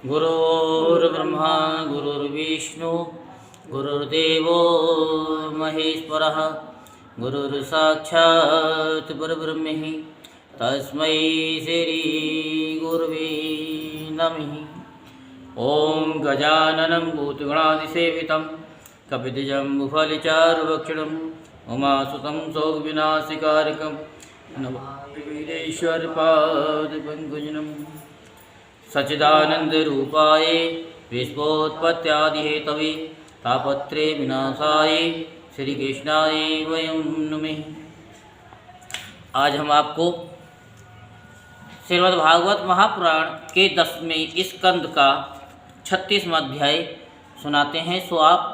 गुरुर्ब्रह्मा गुरुर्विष्णु गुरुर्देवो महेश्वरः गुरुर्साक्षात् परब्रह्म तस्मै श्री गुरुवे नमः। ओम गजाननं भूतगणादिसेवितं कपितजम्बुफलचारुभक्षणं उमासुतं शोकविनाशकारकं नमामि वीरेश्वरपादपङ्कजं। सच्चिदानंदरूपाय विश्वोत्पत्त्यादिहेतवे तापत्रे विनाशाय श्रीकृष्णाय वयं नमः। आज हम आपको श्रीमद्भागवत महापुराण के 10वें स्कंद का 36वां अध्याय सुनाते हैं। सो आप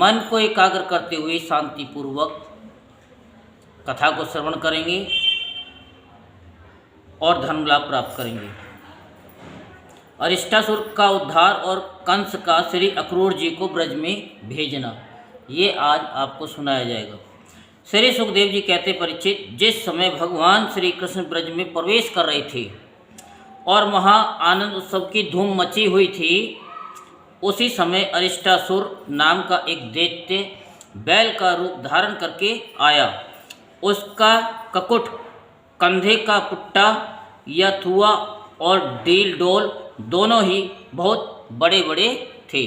मन को एकाग्र करते हुए शांतिपूर्वक कथा को श्रवण करेंगे और धर्म लाभ प्राप्त करेंगे। अरिष्टासुर का उद्धार और कंस का श्री अक्रूर जी को ब्रज में भेजना, ये आज आपको सुनाया जाएगा। श्री सुखदेव जी कहते, परीक्षित, जिस समय भगवान श्री कृष्ण ब्रज में प्रवेश कर रहे थे और वहाँ आनंद उत्सव की धूम मची हुई थी, उसी समय अरिष्टासुर नाम का एक दैत्य बैल का रूप धारण करके आया। उसका ककुट, कंधे का पुट्टा या थुआ और डील डोल दोनों ही बहुत बड़े बड़े थे।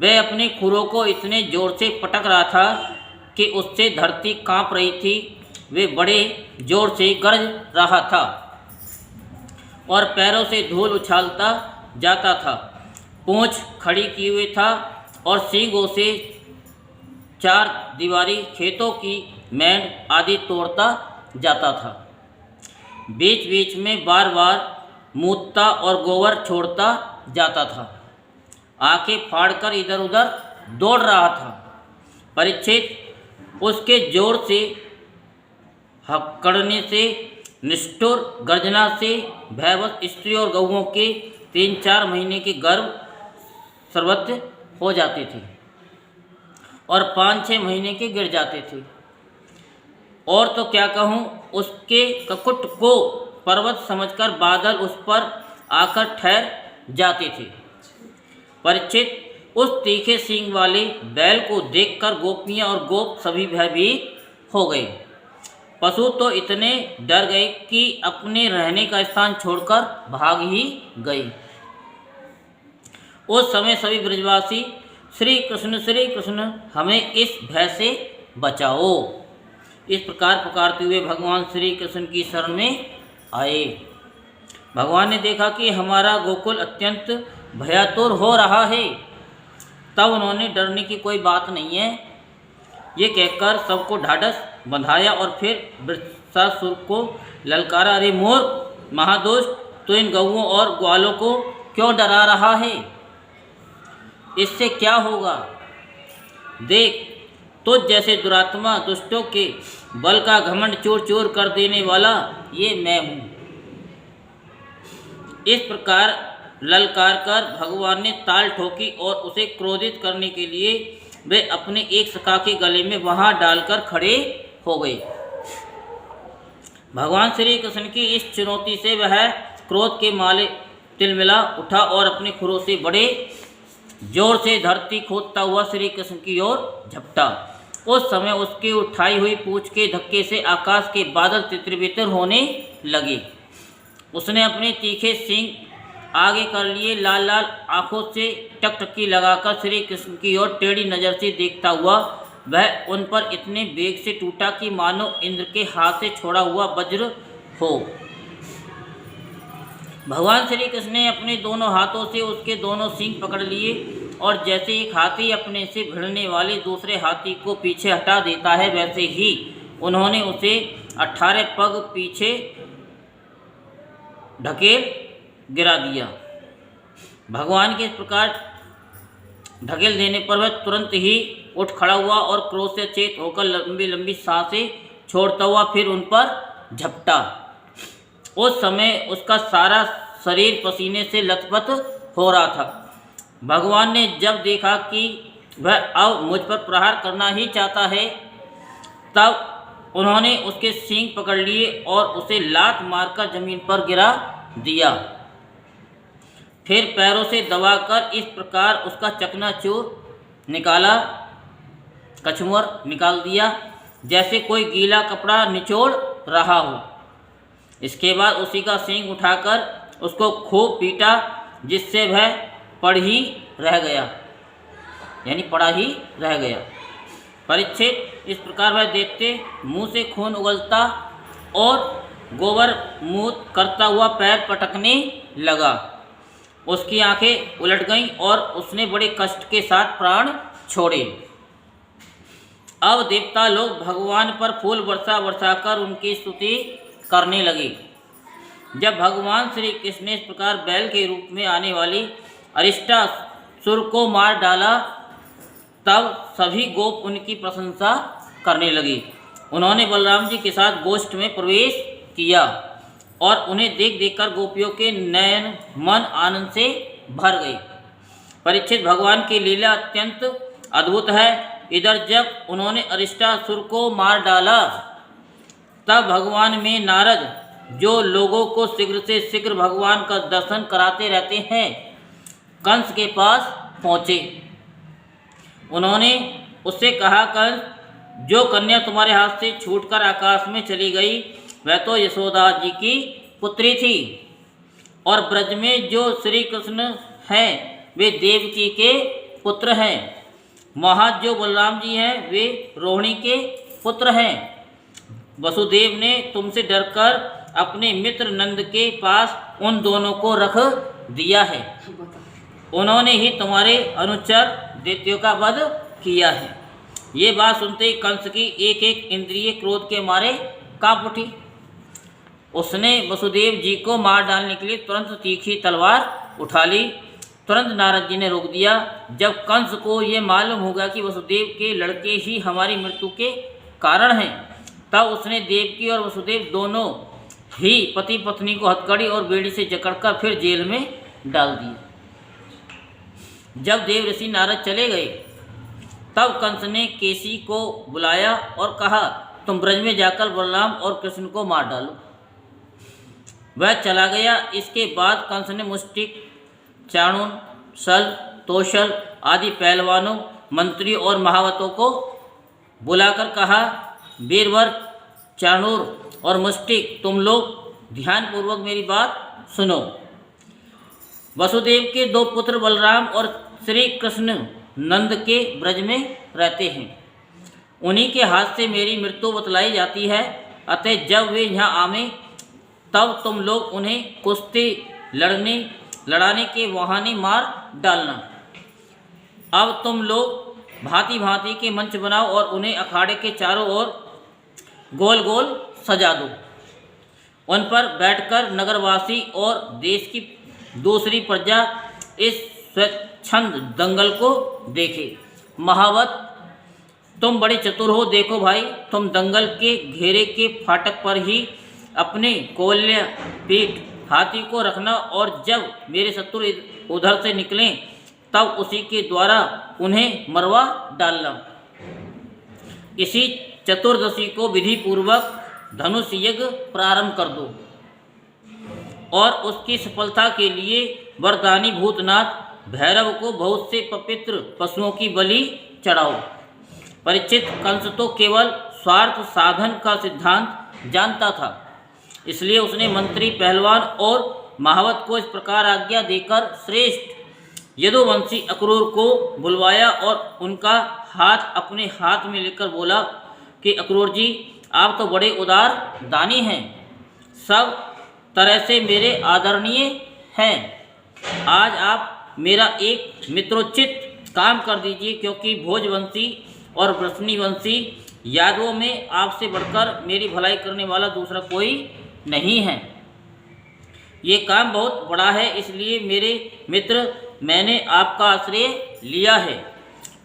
वह अपने खुरों को इतने जोर से पटक रहा था कि उससे धरती कांप रही थी। वे बड़े जोर से गरज रहा था और पैरों से धूल उछालता जाता था। पूंछ खड़ी किए हुए था और सींगों से चार दीवारी खेतों की मेंढ आदि तोड़ता जाता था। बीच बीच में बार बार मूतता और गोबर छोड़ता जाता था। आंखें फाड़कर इधर उधर दौड़ रहा था। परीक्षित, उसके जोर से हक्कड़ने से, निष्ठुर गर्जना से भयवश स्त्री और गऊओं के 3-4 महीने के गर्भ सर्वत्र हो जाते थे और 5-6 महीने के गिर जाते थे। और तो क्या कहूँ, उसके ककुट को पर्वत समझकर बादल उस पर आकर ठहर जाते थे। परीक्षित, उस तीखे सींग वाले बैल को देखकर गोपियाँ और गोप सभी भयभीत हो गए। पशु तो इतने डर गए कि अपने रहने का स्थान छोड़कर भाग ही गए। उस समय सभी ब्रजवासी श्री कृष्ण हमें इस भय से बचाओ, इस प्रकार पुकारते हुए भगवान श्री कृष्ण की शरण में आए। भगवान ने देखा कि हमारा गोकुल अत्यंत भयातुर हो रहा है। तब उन्होंने डरने की कोई बात नहीं है, ये कहकर सबको ढाढ़स बंधाया और फिर वृषासुर को ललकारा, अरे मूर्ख महादुष्ट, तो इन गऊओं और ग्वालों को क्यों डरा रहा है? इससे क्या होगा? देख, तुझ जैसे दुरात्मा दुष्टों के बल का घमंड चूर चूर कर देने वाला ये मैं हूँ। इस प्रकार ललकार कर भगवान ने ताल ठोकी और उसे क्रोधित करने के लिए वे अपने एक सखा के गले में वहां डालकर खड़े हो गए। भगवान श्री कृष्ण की इस चुनौती से वह क्रोध के माले तिलमिला उठा और अपने खुरों से बड़े जोर से धरती खोदता हुआ श्री कृष्ण की ओर झपटा। उस समय उसकी उठाई हुई पूंछ के धक्के से आकाश के बादल तितर-बितर होने लगे। उसने अपने तीखे सींग आगे कर लिए, लाल लाल आंखों से टकटकी लगाकर श्री कृष्ण की ओर टेढ़ी नज़र से देखता हुआ वह उन पर इतने वेग से टूटा कि मानो इंद्र के हाथ से छोड़ा हुआ वज्र हो। भगवान श्री कृष्ण ने अपने दोनों हाथों से उसके दोनों सींग पकड़ लिए और जैसे एक हाथी अपने से भिड़ने वाले दूसरे हाथी को पीछे हटा देता है, वैसे ही उन्होंने उसे 18 पग पीछे ढकेल गिरा दिया। भगवान के इस प्रकार ढकेल देने पर वह तुरंत ही उठ खड़ा हुआ और क्रोध से चेत होकर लंबी लंबी सांसें छोड़ता हुआ फिर उन पर झपटा। उस समय उसका सारा शरीर पसीने से लथपथ हो रहा था। भगवान ने जब देखा कि वह अब मुझ पर प्रहार करना ही चाहता है, तब उन्होंने उसके सींग पकड़ लिए और उसे लात मारकर जमीन पर गिरा दिया। फिर पैरों से दबाकर इस प्रकार उसका चकनाचूर निकाला, कछुआर निकाल दिया, जैसे कोई गीला कपड़ा निचोड़ रहा हो। इसके बाद उसी का सींग उठाकर उसको खूब पीटा, जिससे वह पड़ ही रह गया, यानी पड़ा ही रह गया। परीक्षित, इस प्रकार वह देखते मुंह से खून उगलता और गोबर मूत करता हुआ पैर पटकने लगा। उसकी आंखें उलट गईं और उसने बड़े कष्ट के साथ प्राण छोड़े। अब देवता लोग भगवान पर फूल बरसा कर उनकी स्तुति करने लगे। जब भगवान श्री कृष्ण ने इस प्रकार बैल के रूप में आने वाली अरिष्टासुर को मार डाला, तब सभी गोप उनकी प्रशंसा करने लगे। उन्होंने बलराम जी के साथ गोष्ठ में प्रवेश किया और उन्हें देख देखकर गोपियों के नयन मन आनंद से भर गए। परीक्षित, भगवान की लीला अत्यंत अद्भुत है। इधर जब उन्होंने अरिष्टासुर को मार डाला, तब भगवान में नारद, जो लोगों को शीघ्र से शीघ्र भगवान का दर्शन कराते रहते हैं, कंस के पास पहुँचे। उन्होंने उससे कहा, कंस, जो कन्या तुम्हारे हाथ से छूटकर आकाश में चली गई, वह तो यशोदा जी की पुत्री थी, और ब्रज में जो श्री कृष्ण हैं वे देवकी के पुत्र हैं। वहाँ जो बलराम जी हैं वे रोहिणी के पुत्र हैं। वसुदेव ने तुमसे डरकर अपने मित्र नंद के पास उन दोनों को रख दिया है। उन्होंने ही तुम्हारे अनुचर दैत्यों का वध किया है। ये बात सुनते ही कंस की एक एक इंद्रिय क्रोध के मारे कांप उठी। उसने वसुदेव जी को मार डालने के लिए तुरंत तीखी तलवार उठा ली। तुरंत नारद जी ने रोक दिया। जब कंस को ये मालूम होगा कि वसुदेव के लड़के ही हमारी मृत्यु के कारण हैं, तब उसने देवकी और वसुदेव दोनों ही पति पत्नी को हथकड़ी और बेड़ी से जकड़कर फिर जेल में डाल दिया। जब देव ऋषि नारद चले गए, तब कंस ने केसी को बुलाया और कहा, तुम ब्रज में जाकर बलराम और कृष्ण को मार डालो। वह चला गया। इसके बाद कंस ने मुष्टिक, चाणूर, सल, तोशल आदि पहलवानों, मंत्रियों और महावतों को बुलाकर कहा, वीरवर, चाणूर और मुष्टिक, तुम लोग ध्यानपूर्वक मेरी बात सुनो। वसुदेव के दो पुत्र बलराम और श्री कृष्ण नंद के ब्रज में रहते हैं। उन्हीं के हाथ से मेरी मृत्यु बतलाई जाती है। अतः जब वे यहाँ आवें, तब तुम लोग उन्हें कुश्ती लड़ाने के बहाने मार डालना। अब तुम लोग भांति भांति के मंच बनाओ और उन्हें अखाड़े के चारों ओर गोल गोल सजा दो। उन पर बैठकर नगरवासी और देश की दूसरी प्रजा इस स्वच्छंद दंगल को देखे। महावत, तुम बड़े चतुर हो। देखो भाई, तुम दंगल के घेरे के फाटक पर ही अपने कोल्य पीठ हाथी को रखना, और जब मेरे शत्रु उधर से निकलें, तब उसी के द्वारा उन्हें मरवा डालना। इसी चतुर्दशी को विधि पूर्वक धनुष यज्ञ प्रारंभ कर दो और उसकी सफलता के लिए वरदानी भूतनाथ भैरव को बहुत से पवित्र पशुओं की बलि चढ़ाओ। परीक्षित, कंस तो केवल स्वार्थ साधन का सिद्धांत जानता था, इसलिए उसने मंत्री, पहलवान और महावत को इस प्रकार आज्ञा देकर श्रेष्ठ यदुवंशी अक्रूर को बुलवाया और उनका हाथ अपने हाथ में लेकर बोला कि अक्रूर जी, आप तो बड़े उदार दानी हैं, सब तरह से मेरे आदरणीय हैं। आज आप मेरा एक मित्रोचित काम कर दीजिए, क्योंकि भोजवंशी और वृष्णिवंशी यादवों में आपसे बढ़कर मेरी भलाई करने वाला दूसरा कोई नहीं है। ये काम बहुत बड़ा है, इसलिए मेरे मित्र, मैंने आपका आश्रय लिया है।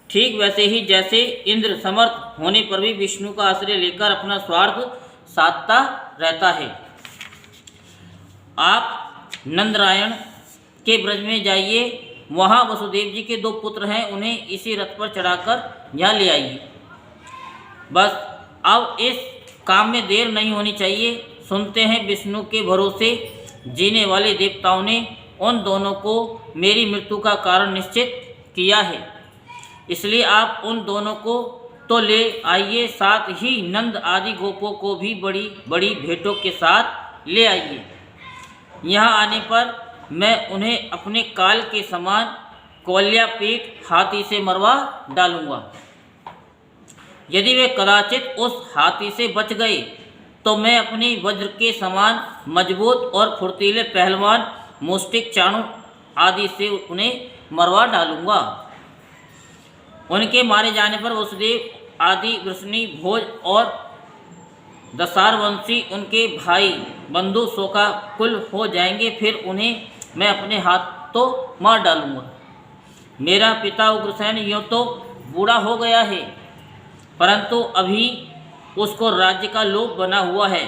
ठीक वैसे ही जैसे इंद्र समर्थ होने पर भी विष्णु का आश्रय लेकर अपना स्वार्थ साधता रहता है। आप नंदरायण के ब्रज में जाइए, वहाँ वसुदेव जी के दो पुत्र हैं, उन्हें इसी रथ पर चढ़ाकर यहाँ ले आइए। बस अब इस काम में देर नहीं होनी चाहिए। सुनते हैं विष्णु के भरोसे जीने वाले देवताओं ने उन दोनों को मेरी मृत्यु का कारण निश्चित किया है, इसलिए आप उन दोनों को तो ले आइए, साथ ही नंद आदि गोपों को भी बड़ी बड़ी भेंटों के साथ ले आइए। यहाँ आने पर मैं उन्हें अपने काल के समान कौल्यापीठ हाथी से मरवा डालूंगा। यदि वे कदाचित उस हाथी से बच गए तो मैं अपनी वज्र के समान मजबूत और फुर्तीले पहलवान मुष्टिक चाणू आदि से उन्हें मरवा डालूंगा। उनके मारे जाने पर वसुदेव आदि वृषणी भोज और दशारवंशी उनके भाई बंधु शोकाकुल हो जाएंगे, फिर उन्हें मैं अपने हाथों मार डालूंगा। मेरा पिता उग्रसेन यूँ तो बूढ़ा हो गया है, परंतु अभी उसको राज्य का लोभ बना हुआ है।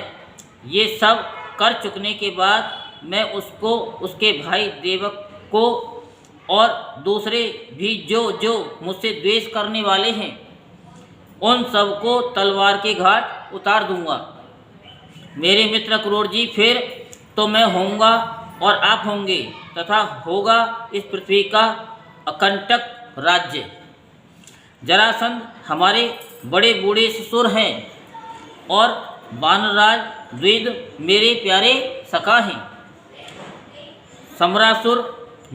ये सब कर चुकने के बाद मैं उसको, उसके भाई देवक को और दूसरे भी जो जो मुझसे द्वेष करने वाले हैं, उन सबको तलवार के घाट उतार दूंगा। मेरे मित्र अक्रूर जी, फिर तो मैं होऊंगा और आप होंगे तथा होगा इस पृथ्वी का अकंटक राज्य। जरासंध हमारे बड़े बूढ़े ससुर हैं और वानरराज द्विद मेरे प्यारे सखा हैं। सम्रासुर,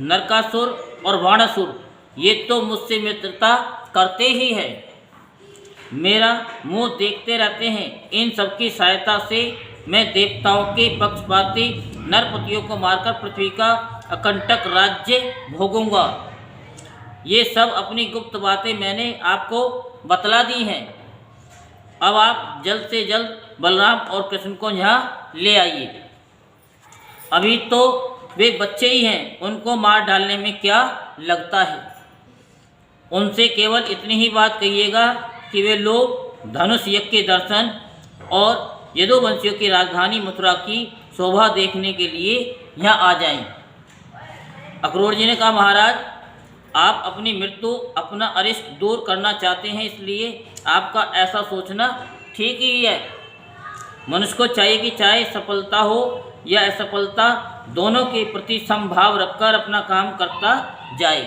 नरकासुर और वाणासुर ये तो मुझसे मित्रता करते ही हैं, मेरा मुंह देखते रहते हैं। इन सबकी सहायता से मैं देवताओं के पक्षपाती नरपतियों को मारकर पृथ्वी का अकंटक राज्य भोगूंगा। ये सब अपनी गुप्त बातें मैंने आपको बतला दी हैं। अब आप जल्द से जल्द बलराम और कृष्ण को यहाँ ले आइए। अभी तो वे बच्चे ही हैं, उनको मार डालने में क्या लगता है। उनसे केवल इतनी ही बात कहिएगा कि वे लोग धनुष यज्ञ के दर्शन और यदुवंशियों की राजधानी मथुरा की शोभा देखने के लिए यहाँ आ जाएं। अक्रूर जी ने कहा, महाराज आप अपनी मृत्यु, अपना अरिष्ट दूर करना चाहते हैं, इसलिए आपका ऐसा सोचना ठीक ही है। मनुष्य को चाहिए कि चाहे सफलता हो या असफलता, दोनों के प्रति समभाव रखकर अपना काम करता जाए।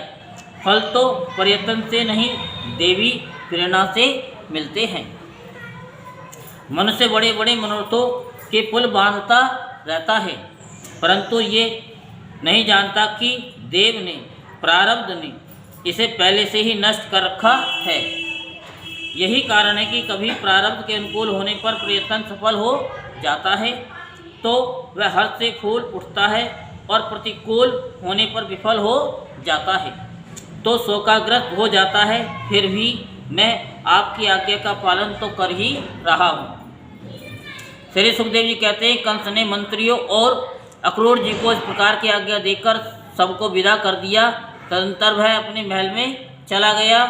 फल तो प्रयत्न से नहीं, देवी प्रेरणा से मिलते हैं। मनुष्य बड़े बड़े मनोरथों के पुल बांधता रहता है, परंतु ये नहीं जानता कि देव ने, प्रारब्ध ने इसे पहले से ही नष्ट कर रखा है। यही कारण है कि कभी प्रारब्ध के अनुकूल होने पर प्रयत्न सफल हो जाता है तो वह हर्ष से फूल उठता है, और प्रतिकूल होने पर विफल हो जाता है तो शोकाग्रस्त हो जाता है। फिर भी मैं आपकी आज्ञा का पालन तो कर ही रहा हूँ। श्री सुखदेव जी कहते हैं, कंस ने मंत्रियों और अक्रूर जी को इस प्रकार की आज्ञा देकर सबको विदा कर दिया। तदंतर वह अपने महल में चला गया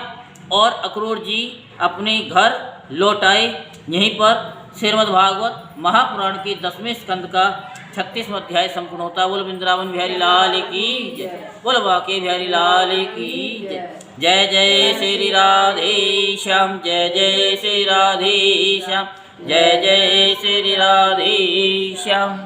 और अक्रूर जी अपने घर लौट आए। यहीं पर श्रीमद्भागवत महापुराण के 10वें स्कंद का 36वां अध्याय संपूर्ण होता है। बोल वृंदावन बिहारी लाल की जय, बोल बाके बिहारी लाल की जय। जय जय श्री राधे श्याम, जय जय श्री राधे श्याम, जय जय श्री राधे श्याम।